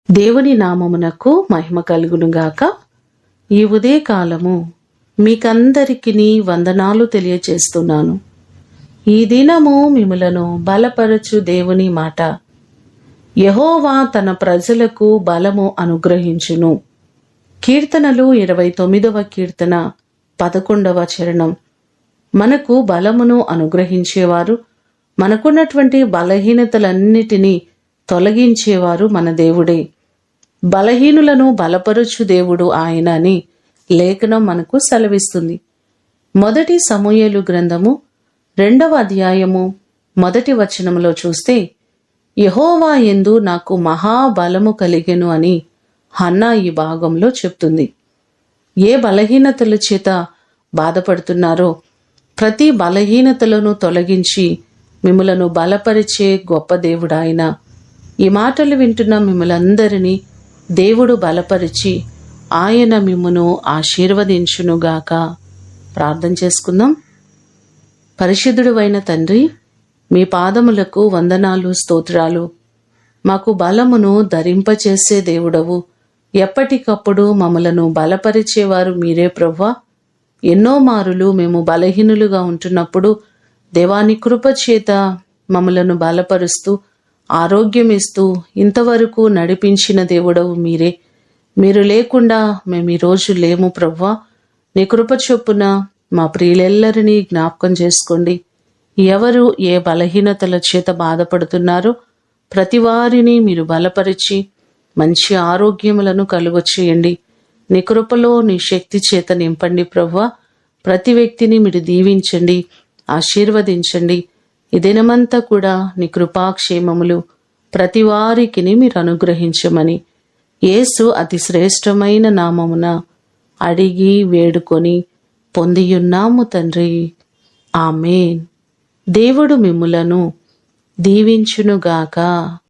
దేవుని నామమునకు మహిమ కలుగునుగాక. ఈ ఉదయకాలము మీకందరికీ వందనాలు తెలియచేస్తున్నాను. ఈ దినము మిమ్ములను బలపరచు దేవుని మాట. యెహోవా తన ప్రజలకు బలము అనుగ్రహించును. కీర్తనలు 29వ కీర్తన 11వ చరణం. మనకు బలమును అనుగ్రహించేవారు, మనకున్నటువంటి బలహీనతలన్నిటినీ తొలగించేవారు మన దేవుడే. బలహీనులను బలపరుచు దేవుడు ఆయన అని లేఖనం మనకు సెలవిస్తుంది. మొదటి సమూయేలు గ్రంథము 2వ అధ్యాయము 1వ వచనములో చూస్తే, యెహోవా యందు నాకు మహాబలము కలిగెను అని హన్నా ఈ భాగంలో చెప్తుంది. ఏ బలహీనతల చేత బాధపడుతున్నారో ప్రతి బలహీనతలను తొలగించి మిమ్ములను బలపరిచే గొప్ప దేవుడు ఆయన. ఈ మాటలు వింటున్న మిమ్మలందరినీ దేవుడు బలపరిచి ఆయన మిమ్మును ఆశీర్వదించునుగాక. ప్రార్థన చేసుకుందాం. పరిశుద్ధుడు అయిన తండ్రి, మీ పాదములకు వందనాలు, స్తోత్రాలు. మాకు బలమును ధరింపచేసే దేవుడవు. ఎప్పటికప్పుడు మమ్మలను బలపరిచేవారు మీరే ప్రభువా. ఎన్నో మారులు మేము బలహీనులుగా ఉంటున్నప్పుడు దేవాని కృపచేత మమ్మలను బలపరుస్తూ ఆరోగ్యం ఇస్తూ ఇంతవరకు నడిపించిన దేవుడవు మీరే. మీరు లేకుండా మేము ఈరోజు లేము ప్రభువా. నీ కృప చొప్పున మా ప్రియులెల్లరినీ జ్ఞాపకం చేసుకోండి. ఎవరు ఏ బలహీనతల చేత బాధపడుతున్నారో ప్రతి వారిని మీరు బలపరిచి మంచి ఆరోగ్యములను కలుగచేయండి. నీ కృపలో నీ శక్తి చేత నింపండి ప్రభువా. ప్రతి వ్యక్తిని మీరు దీవించండి, ఆశీర్వదించండి. ఈ దినమంతా కూడా నీ కృపాక్షేమములు ప్రతి వారికి మీరు అనుగ్రహించమని యేసు అతి శ్రేష్టమైన నామమున అడిగి వేడుకొని పొందియున్నాము తండ్రి. ఆమేన్. దేవుడు మిమ్ములను దీవించునుగాక.